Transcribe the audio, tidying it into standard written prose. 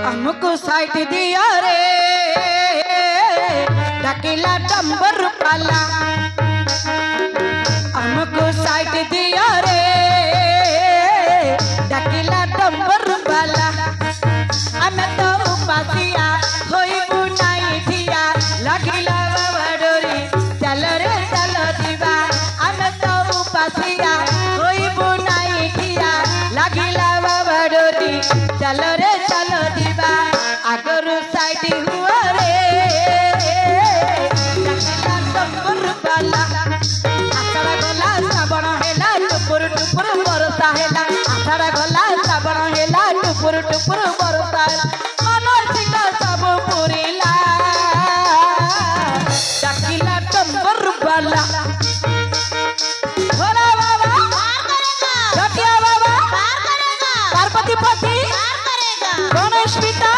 हमको साइड दिया रे ढकेला डंबर पाला हमको साइड दिया रे ढकेला डंबर पाला हमें तो उपासिया होई बुनाई थिया लगिला बाबा डोरी चल रे चल दीवा हमें तो उपासिया होई बुनाई थिया लगिला बाबा डोरी चल रे चल दीवा आगर साइड हुआ रे ढकेला डंबर पाला आषाढ़ गला श्रावण हेला टुपुर टुपुर बरसा हेला आषाढ़ गला श्रावण हेला टुपुर टुपुर बरसा मनसिका सब पुरिला ढकेला डंबर पाला भोला बाबा जटिया बाबा पार्वती पति गणेश पिता